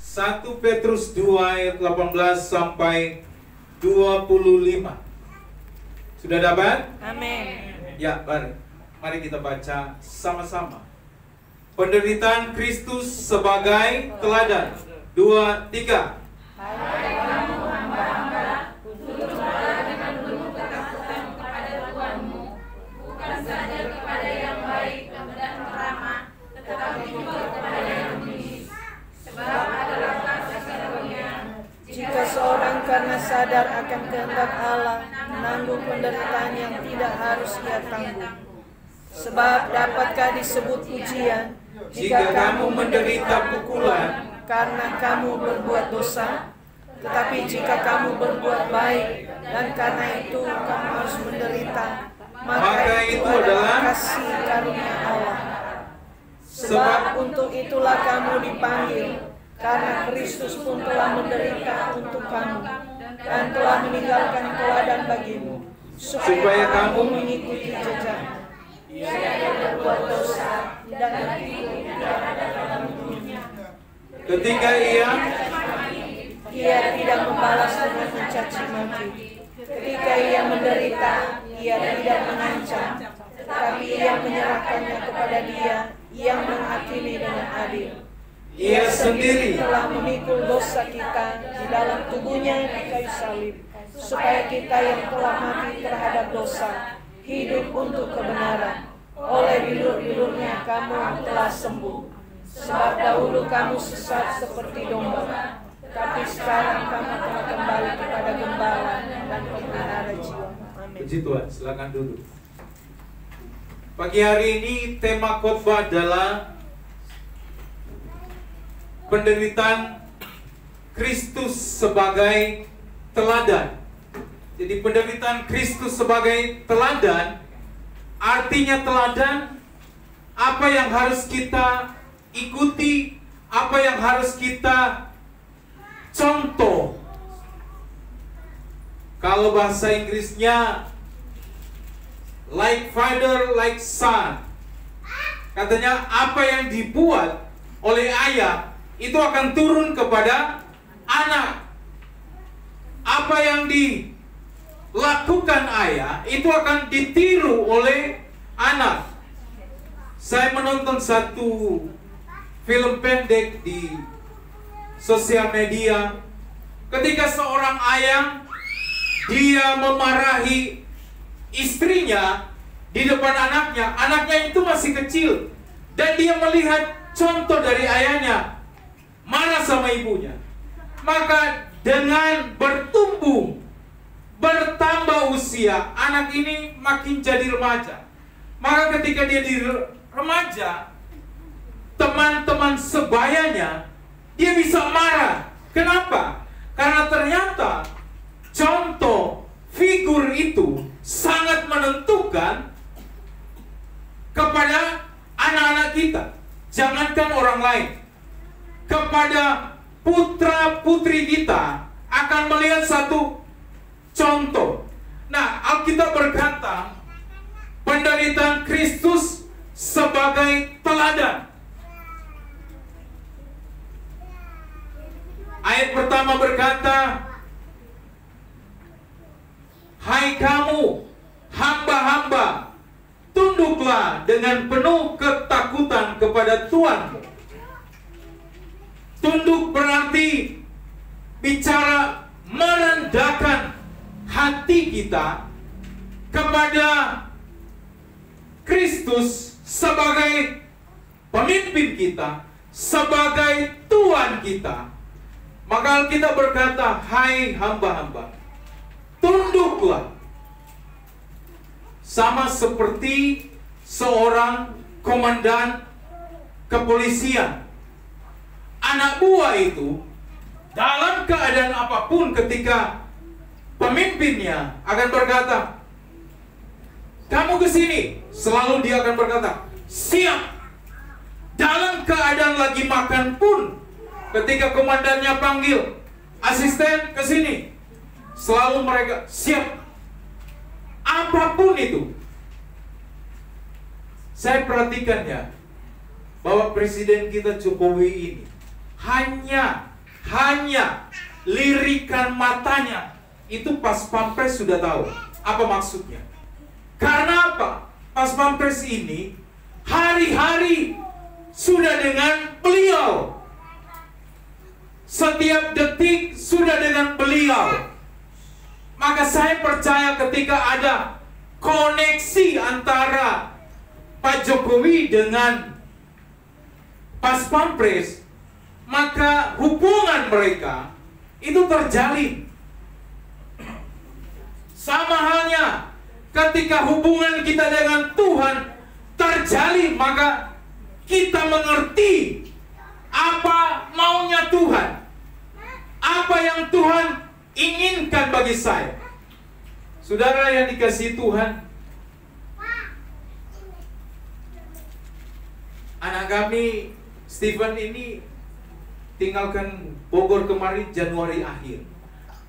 1 Petrus 2 ayat 18 sampai 25. Sudah dapat? Amin. Ya, mari kita baca sama-sama. Penderitaan Kristus sebagai teladan. 2, 3. Hai kamu hamba-hamba, tunduklah dengan penuh ketakutan kepada Tuhanmu, bukan saja kepada yang baik dan ramah, tetapi juga kepada yang bengis. Sebab adalah kasih karunia jika seorang karena sadar akan kehendak Allah menanggung penderitaan yang tidak harus ia tanggung. Sebab dapatkah disebut pujian jika kamu menderita pukulan karena kamu berbuat dosa? Tetapi jika kamu berbuat baik dan karena itu kamu harus menderita, maka itu adalah kasih karunia Allah. Sebab untuk itulah kamu dipanggil, karena Kristus pun telah menderita untuk kamu dan telah meninggalkan teladan bagimu, supaya kamu mengikuti jejaknya. Ia tidak berbuat dosa dan tidak ada dalam tubuhnya. Ketika ia tidak membalas dengan mencaci maki. Ketika ia menderita, ia tidak mengancam, tetapi ia menyerahkannya kepada Dia yang menghakimi dengan adil. Ia sendiri telah memikul dosa kita di dalam tubuhnya di kayu salib, supaya kita yang telah mati terhadap dosa hidup untuk kebenaran. Oleh bilur-bilurnya kamu telah sembuh. Sebab dahulu kamu sesat seperti domba, tapi sekarang kamu telah kembali kepada gembala dan pemelihara jiwa. Amin. Puji Tuhan, silakan duduk. Pagi hari ini tema khotbah adalah penderitaan Kristus sebagai teladan. Jadi penderitaan Kristus sebagai teladan, artinya teladan apa yang harus kita ikuti, apa yang harus kita contoh. Kalau bahasa Inggrisnya like father, like son. Katanya apa yang dibuat oleh ayah itu akan turun kepada anak. Apa yang dilakukan ayah itu akan ditiru oleh anak. Saya menonton satu film pendek di sosial media. Ketika seorang ayah dia memarahi istrinya di depan anaknya. Anaknya itu masih kecil dan dia melihat contoh dari ayahnya marah sama ibunya. Maka dengan bertumbuh, bertambah usia, anak ini makin jadi remaja. Maka ketika dia di remaja, teman-teman sebayanya dia bisa marah. Kenapa? Karena ternyata contoh figur itu sangat menentukan kepada anak-anak kita. Jangankan orang lain, kepada putra-putri kita akan melihat satu contoh. Nah, Alkitab berkata penderitaan Kristus sebagai teladan. Ayat pertama berkata, hai kamu hamba-hamba, tunduklah dengan penuh ketakutan kepada Tuhan. Tunduk berarti bicara merendahkan hati kita kepada Kristus sebagai pemimpin kita, sebagai Tuhan kita. Maka kita berkata, hai hamba-hamba, tunduklah. Sama seperti seorang komandan kepolisian. Anak buah itu dalam keadaan apapun ketika pemimpinnya akan berkata, kamu ke sini, selalu dia akan berkata, siap. Dalam keadaan lagi makan pun, ketika komandannya panggil, asisten ke sini, selalu mereka siap. Apapun itu. Saya perhatikan ya, bahwa presiden kita Jokowi ini hanya hanya lirikan matanya, itu Pas Pampres sudah tahu apa maksudnya. Karena apa? Pas Pampres ini hari-hari sudah dengan beliau, setiap detik sudah dengan beliau. Maka saya percaya ketika ada koneksi antara Pak Jokowi dengan Pas Pampres, maka hubungan mereka itu terjalin. Sama halnya ketika hubungan kita dengan Tuhan terjalin, maka kita mengerti apa maunya Tuhan, apa yang Tuhan inginkan bagi saya. Saudara yang dikasihi Tuhan, anak kami Stephen ini tinggalkan Bogor kemarin Januari akhir.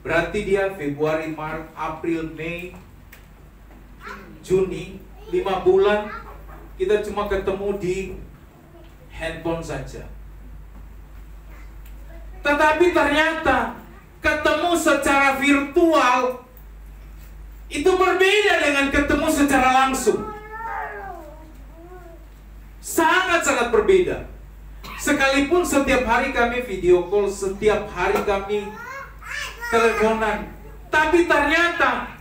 Berarti dia Februari, Maret, April, Mei, Juni, 5 bulan kita cuma ketemu di handphone saja. Tetapi ternyata ketemu secara virtual itu berbeda dengan ketemu secara langsung. Sangat-sangat berbeda. Sekalipun setiap hari kami video call, setiap hari kami teleponan, tapi ternyata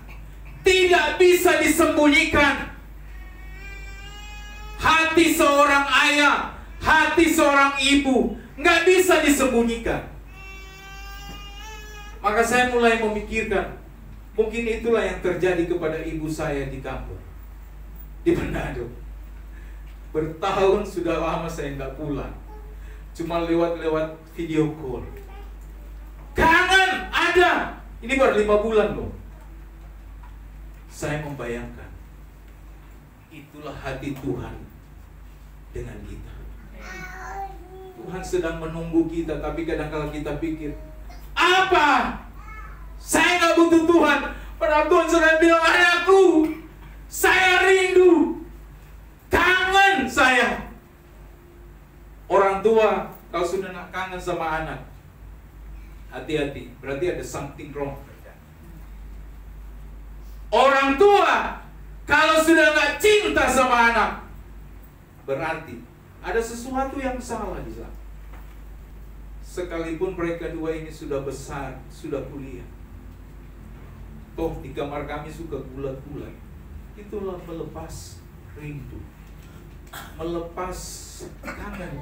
tidak bisa disembunyikan hati seorang ayah, hati seorang ibu, nggak bisa disembunyikan. Maka saya mulai memikirkan, mungkin itulah yang terjadi kepada ibu saya di kampung, di Manado. Bertahun sudah lama saya nggak pulang, cuma lewat video call. Kangen ada, ini baru 5 bulan loh. Saya membayangkan, itulah hati Tuhan dengan kita. Tuhan sedang menunggu kita, tapi kadang-kadang kita pikir, apa? Saya nggak butuh Tuhan. Padahal Tuhan sudah bilang, anakku, saya rindu, kangen saya. Orang tua kalau sudah nak kangen sama anak, hati-hati, berarti ada something wrong. Orang tua kalau sudah nggak cinta sama anak, berarti ada sesuatu yang salah di sana. Sekalipun mereka dua ini sudah besar, sudah kuliah, toh di kamar kami suka gulat-gulat. Itulah melepas rindu, melepas kangen,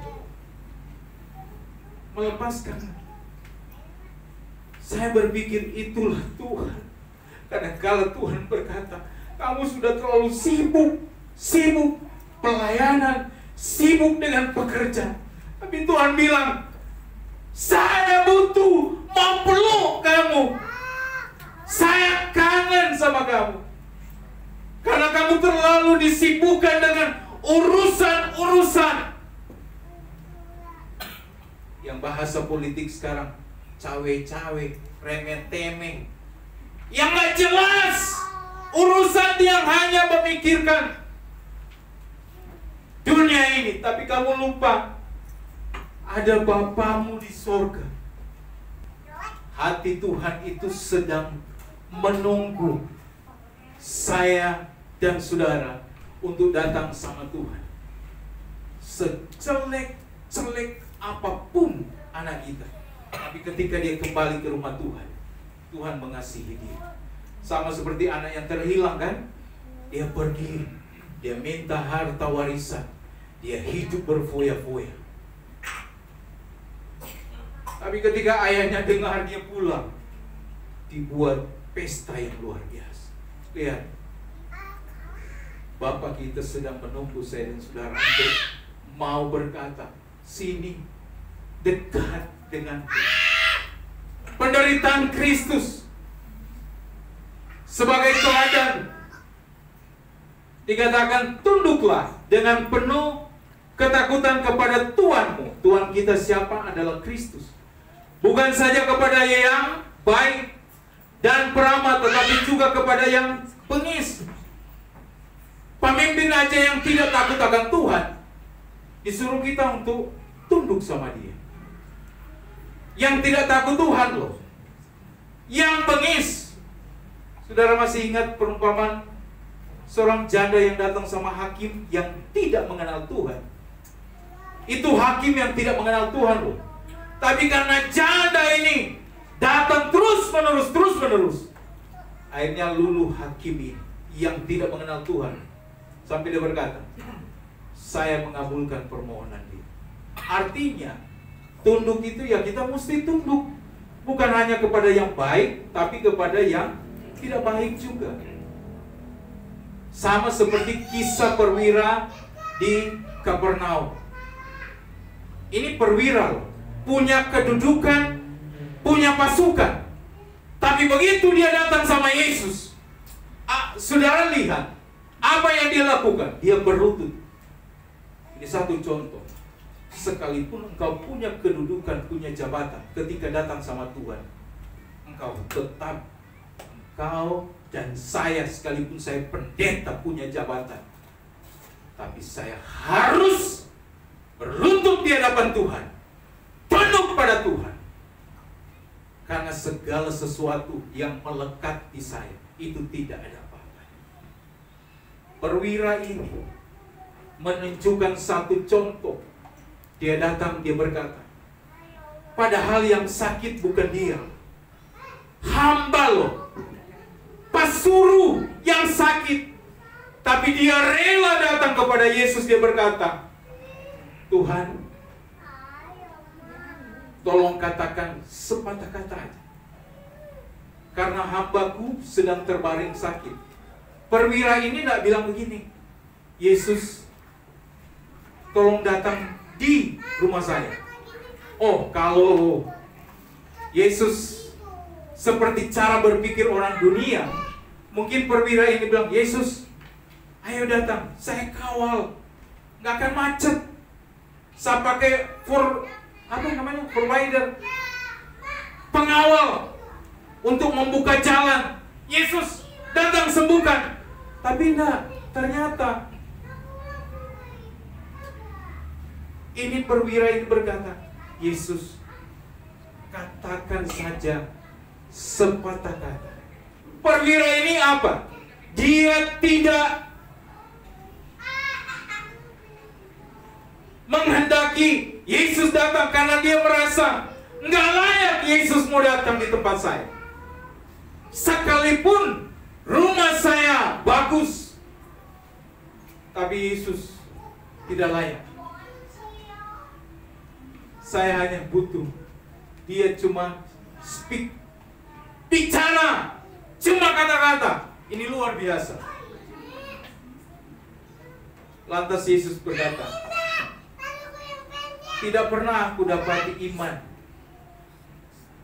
melepas kangen. Saya berpikir itulah Tuhan. Kadang-kala Tuhan berkata, kamu sudah terlalu sibuk pelayanan, sibuk dengan pekerjaan. Tapi Tuhan bilang, saya butuh, mau peluk kamu. Saya kangen sama kamu. Karena kamu terlalu disibukkan dengan urusan-urusan. Yang bahasa politik sekarang, cawe-cawe, remeh-temeh, yang gak jelas, urusan yang hanya memikirkan dunia ini. Tapi kamu lupa, ada Bapamu di sorga. Hati Tuhan itu sedang menunggu saya dan saudara untuk datang sama Tuhan. Secelek apapun anak kita, tapi ketika dia kembali ke rumah Tuhan, Tuhan mengasihi dia. Sama seperti anak yang terhilang kan, dia pergi, dia minta harta warisan, dia hidup berfoya-foya. Tapi ketika ayahnya dengar dia pulang, dibuat pesta yang luar biasa. Lihat, Bapak kita sedang menunggu saya dan saudara untuk mau berkata, sini, dekat dengan penderitaan Kristus sebagai teladan. Dikatakan, tunduklah dengan penuh ketakutan kepada Tuhanmu. Tuhan kita siapa? Adalah Kristus. Bukan saja kepada yang baik dan peramah, tetapi juga kepada yang bengis. Pemimpin aja yang tidak takut akan Tuhan, disuruh kita untuk tunduk sama dia. yang tidak takut Tuhan loh, yang bengis. Saudara masih ingat perumpamaan seorang janda yang datang sama hakim yang tidak mengenal Tuhan? Itu hakim yang tidak mengenal Tuhan loh. Tapi karena janda ini datang terus menerus, akhirnya luluh hakim ini yang tidak mengenal Tuhan. Sampai dia berkata, saya mengabulkan permohonan dia. Artinya, tunduk itu ya kita mesti tunduk. Bukan hanya kepada yang baik, tapi kepada yang tidak baik juga. Sama seperti kisah perwira di Kapernaum. Ini perwira loh, punya kedudukan, punya pasukan. Tapi begitu dia datang sama Yesus, saudara lihat apa yang dia lakukan. Dia berlutut. Ini satu contoh. Sekalipun engkau punya kedudukan, punya jabatan, ketika datang sama Tuhan, engkau tetap, engkau dan saya, sekalipun saya pendeta punya jabatan, tapi saya harus berlutut di hadapan Tuhan, tunduk pada Tuhan. Karena segala sesuatu yang melekat di saya itu tidak ada apa-apa. Perwira ini menunjukkan satu contoh. Dia datang, dia berkata, padahal yang sakit bukan dia, hamba loh, pasuruh yang sakit. Tapi dia rela datang kepada Yesus. Dia berkata, Tuhan, tolong katakan sepatah kata aja, karena hambaku sedang terbaring sakit. Perwira ini tidak bilang begini, Yesus, tolong datang di rumah saya. Oh, kalau Yesus seperti cara berpikir orang dunia, mungkin perwira ini bilang, Yesus, ayo datang, saya kawal, nggak akan macet. Saya pakai provider, pengawal untuk membuka jalan. Yesus datang sembuhkan. Tapi enggak, ternyata ini perwira ini berkata, Yesus, katakan saja sepatah kata. Perwira ini apa? Dia tidak menghendaki Yesus datang karena dia merasa nggak layak Yesus mau datang di tempat saya. Sekalipun rumah saya bagus, tapi Yesus tidak layak. Saya hanya butuh dia cuma speak, bicara, cuma kata-kata. Ini luar biasa. Lantas Yesus berkata, tidak pernah aku dapati iman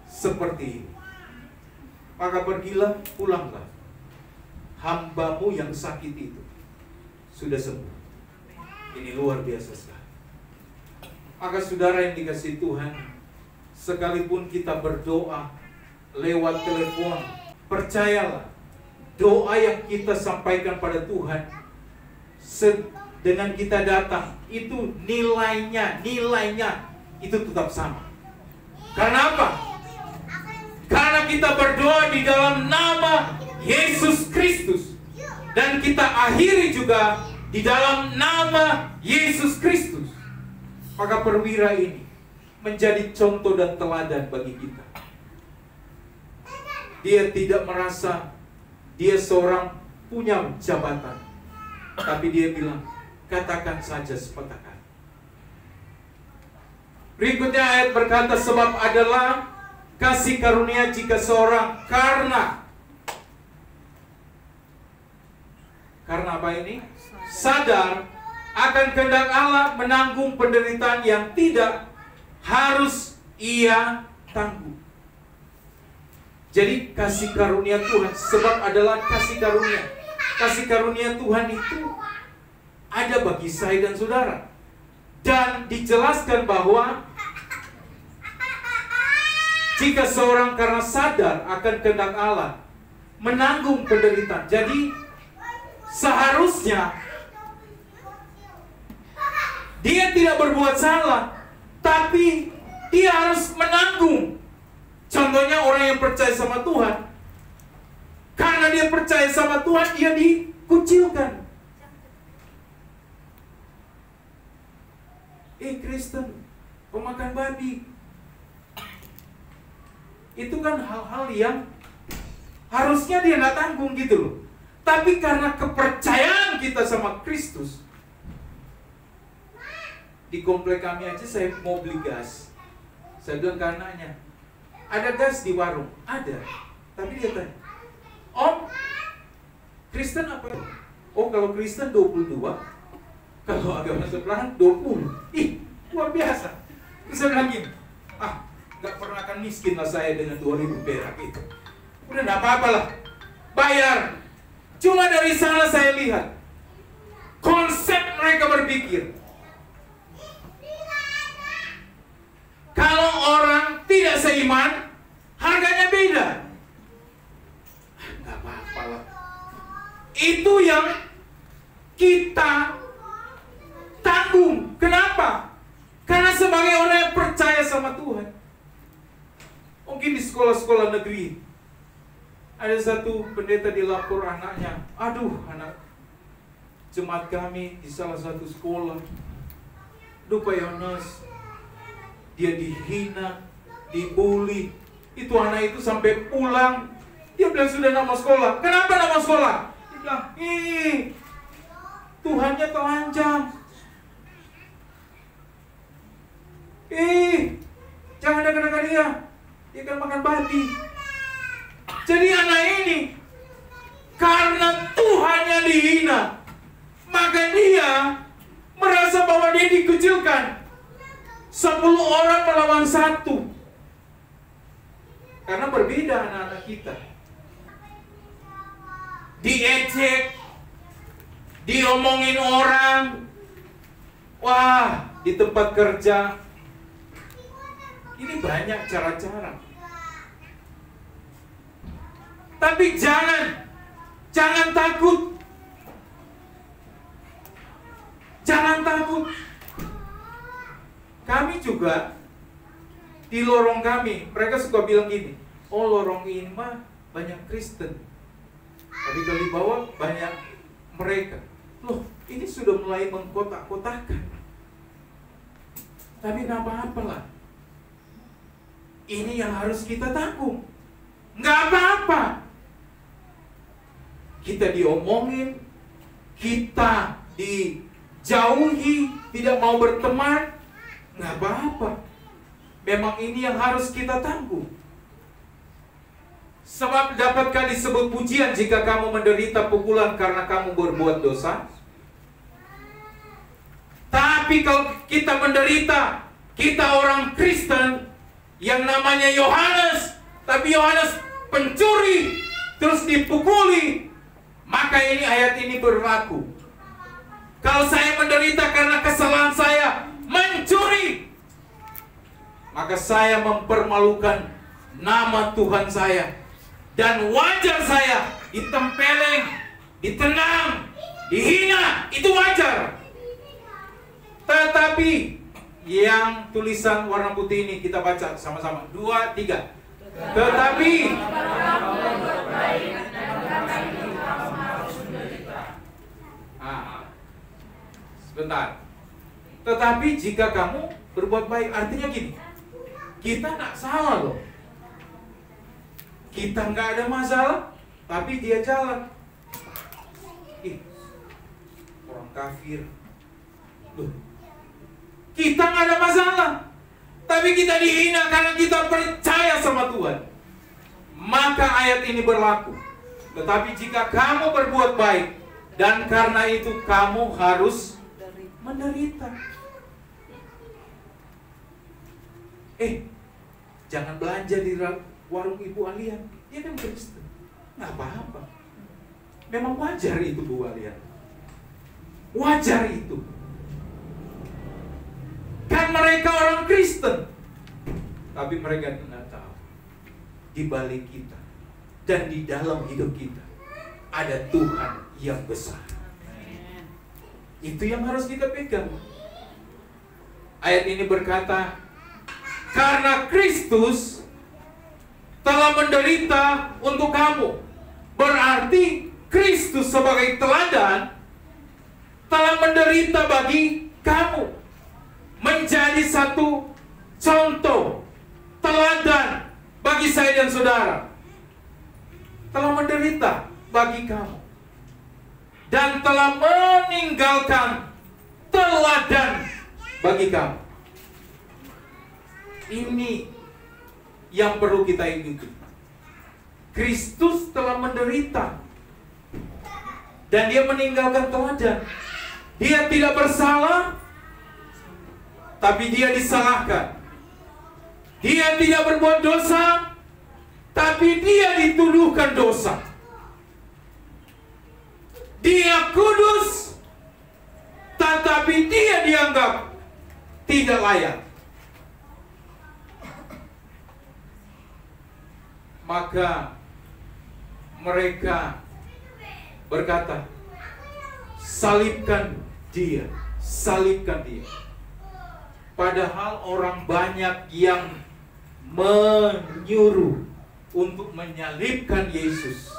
seperti ini. Maka pergilah, pulanglah. Hambamu yang sakit itu sudah sembuh. Ini luar biasa sekali. Maka saudara yang dikasihi Tuhan, sekalipun kita berdoa lewat telepon, percayalah, doa yang kita sampaikan pada Tuhan, dengan kita datang, itu nilainya itu tetap sama. Karena apa? Karena kita berdoa di dalam nama Yesus Kristus, dan kita akhiri juga di dalam nama Yesus Kristus. Maka perwira ini menjadi contoh dan teladan bagi kita. Dia tidak merasa dia seorang punya jabatan, tapi dia bilang, katakan saja sepatah kata. Berikutnya ayat berkata, sebab adalah kasih karunia jika seorang karena apa ini? Sadar akan kehendak Allah, menanggung penderitaan yang tidak harus ia tanggung. Jadi kasih karunia Tuhan, sebab adalah kasih karunia. Kasih karunia Tuhan itu ada bagi saya dan saudara. Dan dijelaskan bahwa jika seorang karena sadar akan kehendak Allah, menanggung penderitaan. Jadi seharusnya dia tidak berbuat salah, tapi dia harus menanggung sama Tuhan, karena dia percaya sama Tuhan, dia dikucilkan. Kristen, pemakan babi. Itu kan hal-hal yang harusnya dia nggak tanggung gitu loh. Tapi karena kepercayaan kita sama Kristus, di komplek kami aja saya mau beli gas. Saya bilang karenanya, ada gas di warung? Ada. Tapi dia tanya, Om, Kristen apa? Oh, kalau Kristen 22, kalau agama sebelah 20. Ih, luar biasa. Terus saya bilang gini, nggak pernah akan miskin lah saya dengan 2000 perak itu. Udah nggak apa-apa lah, bayar. Cuma dari sana saya lihat konsep mereka berpikir. Kalau orang tidak seiman, harganya beda. Nggak apa-apa lah. Itu yang kita tanggung. Kenapa? Karena sebagai orang yang percaya sama Tuhan. Mungkin di sekolah-sekolah negeri ada satu pendeta dilapor anaknya, anak jemaat kami di salah satu sekolah, Pak Yones, dia dihina, dibully. Itu anak itu sampai pulang, dia bilang sudah nama sekolah. Kenapa nama sekolah? Dia bilang, Tuhannya telanjang. Jangan dengar dia. Dia kan makan babi. Jadi anak ini karena Tuhannya dihina, maka dia merasa bahwa dia dikucilkan. 10 orang melawan 1. Karena berbeda anak-anak kita. Diejek, diomongin orang. Wah, di tempat kerja ini banyak cara-cara. Tapi jangan takut. Jangan takut. Kami juga di lorong kami, mereka suka bilang gini, oh lorong ini mah banyak Kristen, tapi kalau di bawah banyak mereka. Loh, ini sudah mulai mengkotak-kotakan. Tapi nggak apa-apa lah. Ini yang harus kita tanggung. Nggak apa-apa. Kita diomongin, kita dijauhi, tidak mau berteman, nggak apa-apa. Memang ini yang harus kita tanggung. Sebab dapatkah disebut pujian jika kamu menderita pukulan karena kamu berbuat dosa? Tapi kalau kita menderita, kita orang Kristen yang namanya Yohanes, tapi Yohanes pencuri, terus dipukuli, maka ini ayat ini berlaku. Kalau saya menderita karena kesalahan saya mencuri, maka saya mempermalukan nama Tuhan saya, dan wajar saya ditempeleng, ditendang, dihina, itu wajar. Tetapi yang tulisan warna putih ini kita baca sama-sama. 2, 3. Tetapi sebentar. Tetapi jika kamu berbuat baik, artinya gini, kita nggak salah loh. Kita nggak ada masalah, tapi dia jalan. Orang kafir. Loh, kita nggak ada masalah, tapi kita dihina karena kita percaya sama Tuhan. Maka ayat ini berlaku. Tetapi jika kamu berbuat baik, dan karena itu kamu harus menderita. Jangan belanja di warung Ibu Alian. Dia kan Kristen. Nggak apa-apa. Memang wajar itu Bu Alian. Wajar itu. Kan mereka orang Kristen, tapi mereka tidak tahu di balik kita dan di dalam hidup kita ada Tuhan yang besar. Itu yang harus kita pegang. Ayat ini berkata, karena Kristus telah menderita untuk kamu. Berarti Kristus sebagai teladan telah menderita bagi kamu. Menjadi satu contoh, teladan bagi saya dan saudara. Telah menderita bagi kamu. Dan telah meninggalkan teladan bagi kamu. Ini yang perlu kita ikuti. Kristus telah menderita dan dia meninggalkan teladan. Dia tidak bersalah, tapi dia disalahkan. Dia tidak berbuat dosa, tapi dia dituduhkan dosa. Dia kudus, tetapi dia dianggap tidak layak. Maka mereka berkata, salibkan dia, salibkan dia. Padahal orang banyak yang menyuruh untuk menyalibkan Yesus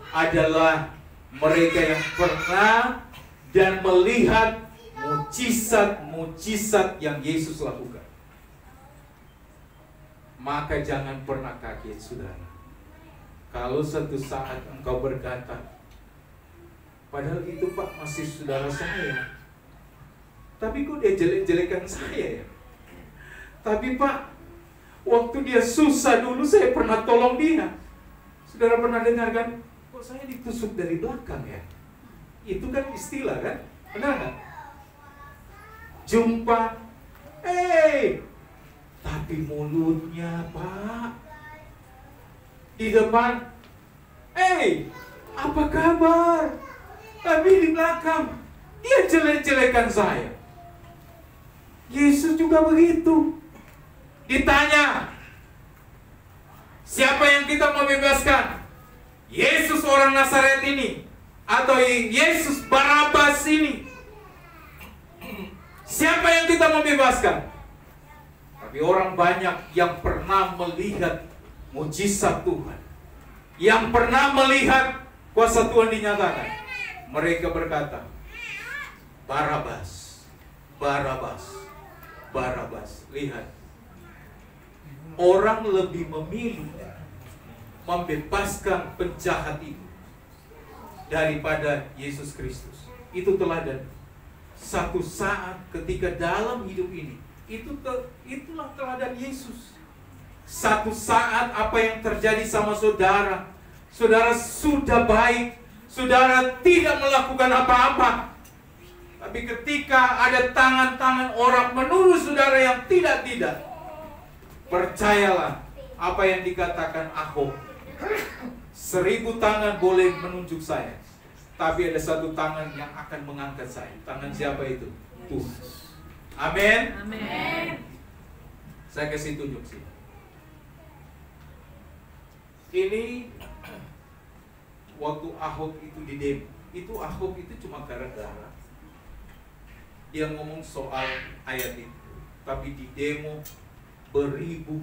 adalah mereka yang pernah dan melihat mujizat-mujizat yang Yesus lakukan. Maka jangan pernah kaget, saudara, kalau suatu saat engkau berkata, padahal itu Pak masih saudara saya, tapi kok dia jelek-jelekan saya ya? Tapi Pak, waktu dia susah dulu saya pernah tolong dia. Saudara pernah dengar kan? Kok saya ditusuk dari belakang ya? Itu kan istilah kan? Benar nggak? Jumpa, tapi mulutnya Pak di depan, apa kabar? Tapi di belakang dia jelek-jelekan saya. Yesus juga begitu. Ditanya, siapa yang kita mau bebaskan? Yesus orang Nazaret ini atau Yesus Barabas ini? Siapa yang kita mau bebaskan? Tapi orang banyak yang pernah melihat mujizat Tuhan, yang pernah melihat kuasa Tuhan dinyatakan, mereka berkata, Barabas, Barabas, Barabas. Lihat, orang lebih memilih membebaskan penjahat itu daripada Yesus Kristus. Itu teladan. Satu saat ketika dalam hidup ini, itulah teladan Yesus. Satu saat apa yang terjadi sama saudara, saudara sudah baik, saudara tidak melakukan apa-apa, tapi ketika ada tangan-tangan orang menuduh saudara yang tidak-tidak, percayalah apa yang dikatakan Ahok, 1000 tangan boleh menunjuk saya, tapi ada satu tangan yang akan mengangkat saya. Tangan siapa itu? Tuhan. Amin. Amin. Saya kasih tunjuk sih. Ini waktu Ahok itu di demo, itu Ahok itu cuma gara-gara dia ngomong soal ayat itu, tapi di demo beribu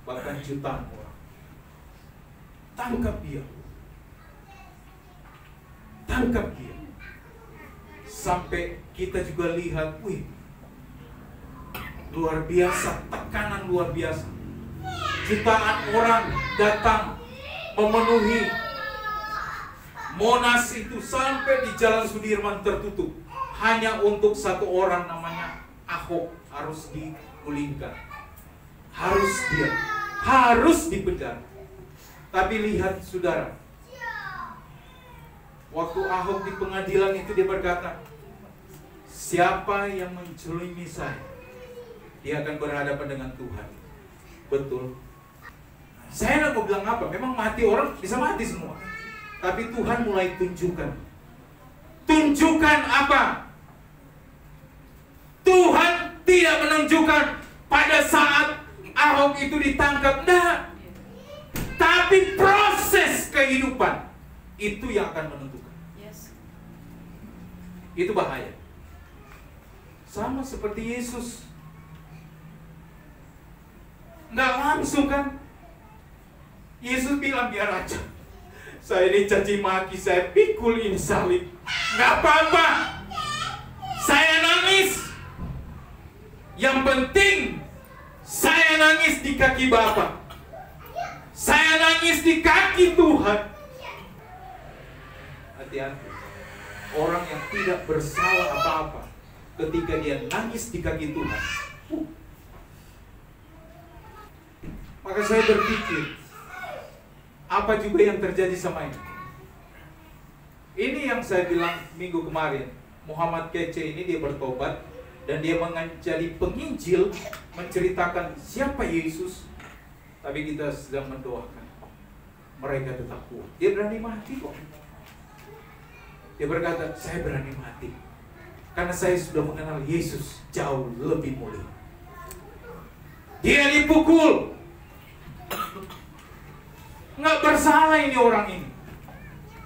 bahkan jutaan orang. Tangkap dia, tangkap dia. Sampai kita juga lihat, wih, luar biasa, tekanan luar biasa. Jutaan orang datang memenuhi Monas itu sampai di Jalan Sudirman tertutup hanya untuk satu orang namanya Ahok harus digulingkan, harus dipenjara. Tapi lihat saudara, waktu Ahok di pengadilan itu dia berkata, siapa yang mencelimi saya, dia akan berhadapan dengan Tuhan. Betul. Saya nggak mau bilang apa, memang mati orang bisa mati semua. Tapi Tuhan mulai tunjukkan. Tunjukkan apa? Tuhan tidak menunjukkan pada saat Ahok itu ditangkap, enggak. Tapi proses kehidupan itu yang akan menentukan. Yes. Itu bahaya. Sama seperti Yesus. Nggak langsung kan? Yesus bilang, biar aja. Saya ini caci maki, saya pikul ini salib. Gak apa-apa. Saya nangis. Yang penting saya nangis di kaki Bapa. Saya nangis di kaki Tuhan. Hati-hati. Orang yang tidak bersalah apa-apa, ketika dia nangis di kaki Tuhan, maka saya berpikir, apa juga yang terjadi sama ini? Ini yang saya bilang minggu kemarin. Muhammad Kece ini dia bertobat dan dia menjadi penginjil, menceritakan siapa Yesus. Tapi kita sedang mendoakan mereka tetap kuat. Dia berani mati kok. Dia berkata, saya berani mati karena saya sudah mengenal Yesus jauh lebih mulia. Dia dipukul, nggak bersalah ini orang ini,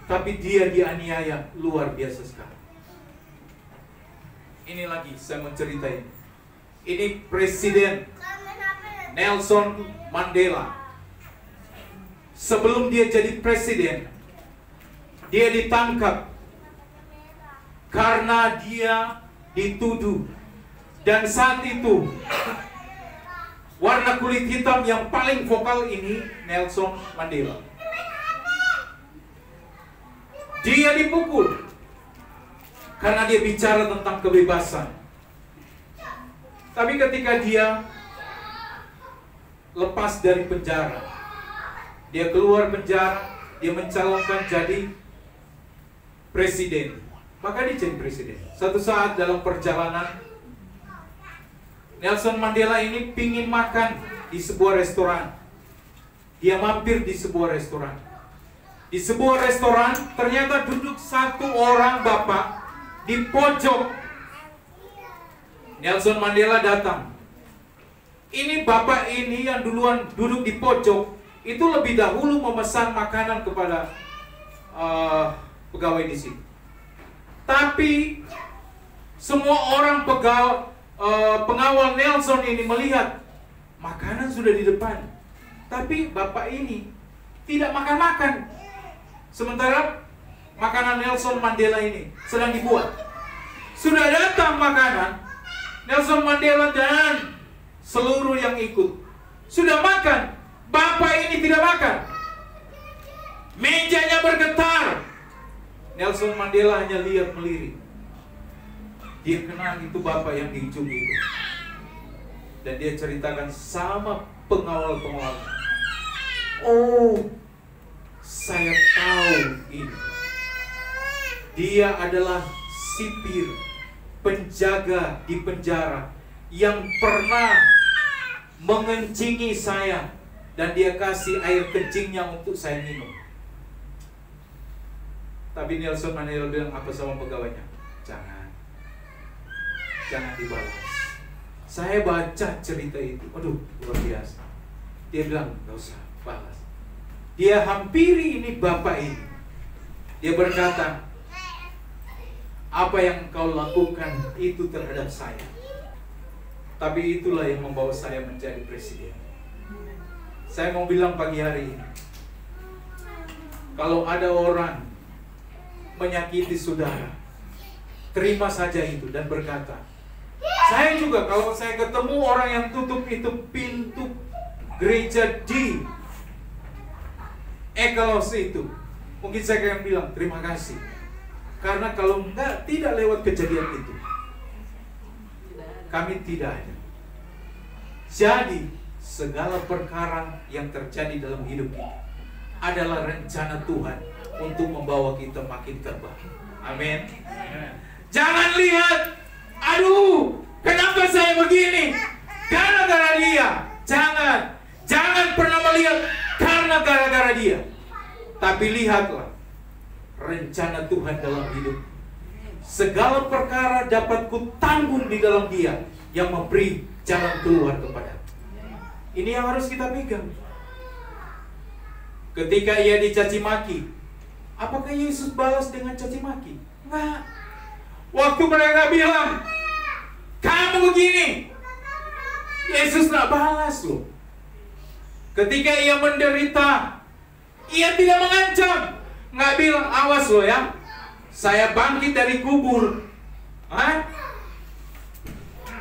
tapi dia dianiaya luar biasa sekali. Ini lagi saya mau ceritain. Ini Presiden Nelson Mandela. Sebelum dia jadi presiden, dia ditangkap karena dia dituduh. Dan saat itu warna kulit hitam yang paling vokal ini Nelson Mandela. Dia dipukul karena dia bicara tentang kebebasan. Tapi ketika dia lepas dari penjara, dia keluar penjara, dia mencalonkan jadi presiden. Maka dia jadi presiden. Satu saat dalam perjalanan, Nelson Mandela ini pingin makan di sebuah restoran. Dia mampir di sebuah restoran. Di sebuah restoran ternyata duduk satu orang bapak di pojok. Nelson Mandela datang. Ini bapak ini yang duluan duduk di pojok itu lebih dahulu memesan makanan kepada pegawai di sini. Tapi semua orang pengawal Nelson ini melihat makanan sudah di depan, tapi bapak ini tidak makan-makan. Sementara makanan Nelson Mandela ini sedang dibuat. Sudah datang makanan, Nelson Mandela dan seluruh yang ikut sudah makan, bapak ini tidak makan. Mejanya bergetar. Nelson Mandela hanya lihat melirik. Dia kenal itu bapak yang di ujung itu. Dan dia ceritakan sama pengawal-pengawal. Oh, saya tahu ini. Dia adalah sipir penjaga di penjara yang pernah mengencingi saya, dan dia kasih air kencingnya untuk saya minum. Tapi Nelson Mandela bilang apa sama pegawainya? Jangan dibalas. Saya baca cerita itu, aduh luar biasa. Dia bilang gak usah balas. Dia hampiri ini bapak ini. Dia berkata, apa yang kau lakukan itu terhadap saya, tapi itulah yang membawa saya menjadi presiden. Saya mau bilang pagi hari ini, kalau ada orang menyakiti saudara, terima saja itu dan berkata, saya juga kalau saya ketemu orang yang tutup itu pintu gereja di Ekalos itu, mungkin saya akan bilang terima kasih, karena kalau tidak lewat kejadian itu, kami tidak ada. Jadi segala perkara yang terjadi dalam hidup kita adalah rencana Tuhan untuk membawa kita makin terbang. Amin. Jangan lihat, aduh, kenapa saya begini? Karena gara dia. Jangan pernah melihat karena gara-gara dia. Tapi lihatlah rencana Tuhan dalam hidup. Segala perkara dapat kutanggung di dalam Dia yang memberi jalan keluar kepada. Ini yang harus kita pegang. Ketika ia dicaci maki, apakah Yesus balas dengan caci maki? Enggak. Waktu mereka bilang, kamu begini, Yesus enggak balas loh. Ketika ia menderita, Ia tidak mengancam, nggak bilang awas lo ya, saya bangkit dari kubur,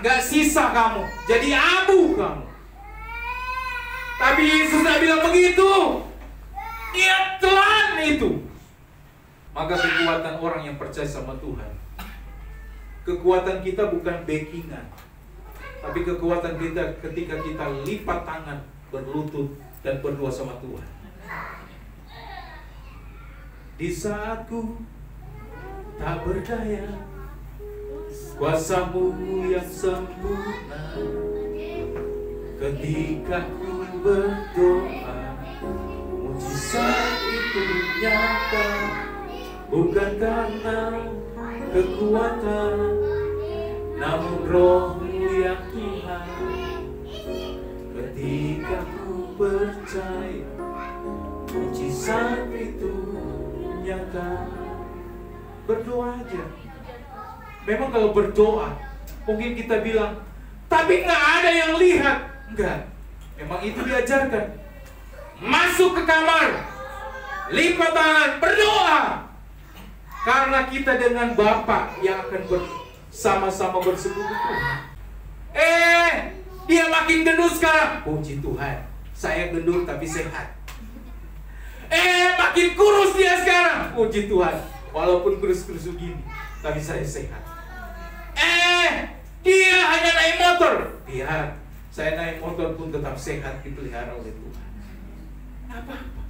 nggak sisa kamu, jadi abu kamu. Tapi Yesus nggak bilang begitu. Dia telan itu. Maka kekuatan orang yang percaya sama Tuhan, kekuatan kita bukan backingan, tapi kekuatan kita ketika kita lipat tangan, berlutut, dan berdoa sama Tuhan. Di saat ku tak berdaya, kuasa-Mu yang sempurna. Ketika ku berdoa, mujizat itu nyata. Bukan karena kekuatan, namun Roh-Mu yang Tuhan. Ketika ku percaya, mujizat itu nyata. Berdoa aja. Memang kalau berdoa, mungkin kita bilang, tapi nggak ada yang lihat. Enggak. Memang itu diajarkan. Masuk ke kamar, lipat tangan, berdoa. Karena kita dengan Bapa yang akan bersama-sama bersekutu Tuhan. Dia makin gendut sekarang. Puji Tuhan, saya gendut tapi sehat. Makin kurus dia sekarang. Puji Tuhan, walaupun kurus-kurus begini, tapi saya sehat. Dia hanya naik motor. Lihat, saya naik motor pun tetap sehat, dipelihara oleh Tuhan. Apa-apa,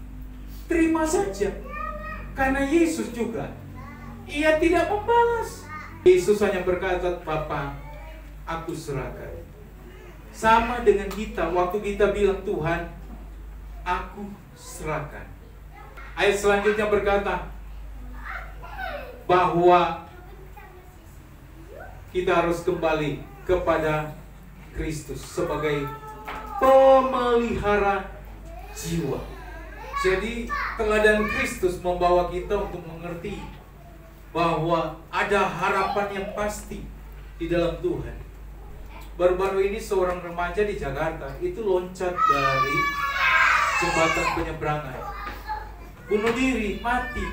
terima saja. Karena Yesus juga, Ia tidak membalas. Yesus hanya berkata, Bapa, aku serahkan. Sama dengan kita, waktu kita bilang, Tuhan, aku serahkan. Ayat selanjutnya berkata bahwa kita harus kembali kepada Kristus sebagai pemelihara jiwa. Jadi teladan Kristus membawa kita untuk mengerti bahwa ada harapan yang pasti di dalam Tuhan. Baru-baru ini seorang remaja di Jakarta itu loncat dari jembatan penyeberangan, bunuh diri, mati.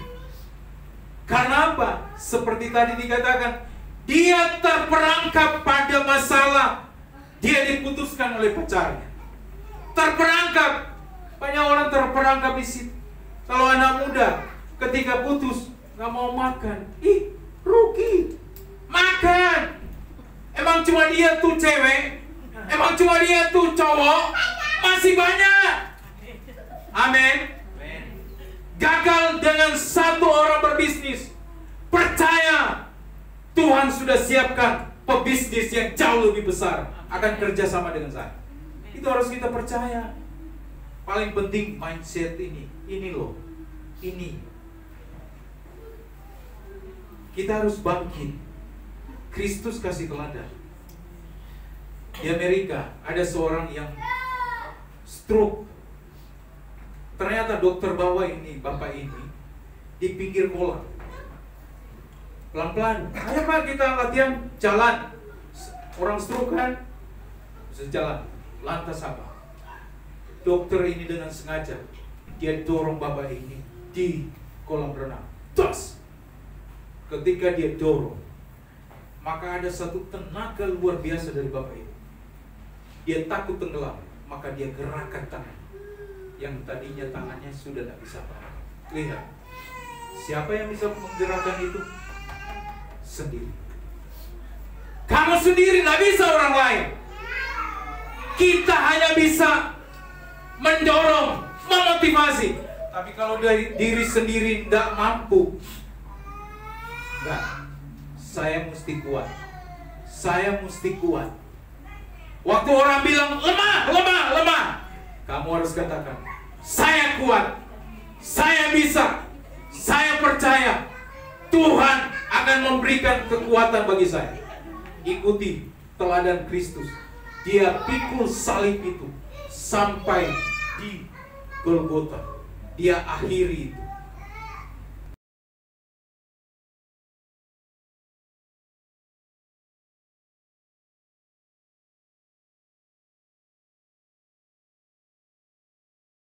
Karena apa? Seperti tadi dikatakan, dia terperangkap pada masalah. Dia diputuskan oleh pacarnya. Terperangkap. Banyak orang terperangkap di situ. Kalau anak muda ketika putus nggak mau makan, rugi. Makan. Emang cuma dia tuh cewek? Emang cuma dia tuh cowok? Masih banyak. Amin. Gagal dengan satu orang berbisnis. Percaya, Tuhan sudah siapkan pebisnis yang jauh lebih besar akan kerjasama dengan saya. Itu harus kita percaya. Paling penting mindset ini. Ini loh. Ini. Kita harus bangkit. Kristus kasih teladan. Di Amerika ada seorang yang stroke. Ternyata dokter bawa ini, bapak ini di pinggir kolam. Pelan-pelan, ayo Pak kita latihan jalan. Orang stroke kan bisa jalan. Lantas apa? Dokter ini dengan sengaja dia dorong bapak ini di kolam renang. Tas. Ketika dia dorong, maka ada satu tenaga luar biasa dari bapak ini. Dia takut tenggelam, maka dia gerakkan tangan. Yang tadinya tangannya sudah tidak bisa apa. Lihat, siapa yang bisa menggerakkan itu? Sendiri. Kamu sendiri, tidak bisa orang lain. Kita hanya bisa mendorong, memotivasi. Tapi kalau dari diri sendiri tidak mampu, enggak. Saya mesti kuat. Saya mesti kuat. Waktu orang bilang lemah, kamu harus katakan, saya kuat, saya bisa, saya percaya Tuhan akan memberikan kekuatan bagi saya. Ikuti teladan Kristus. Dia pikul salib itu sampai di Golgota. Dia akhiri itu.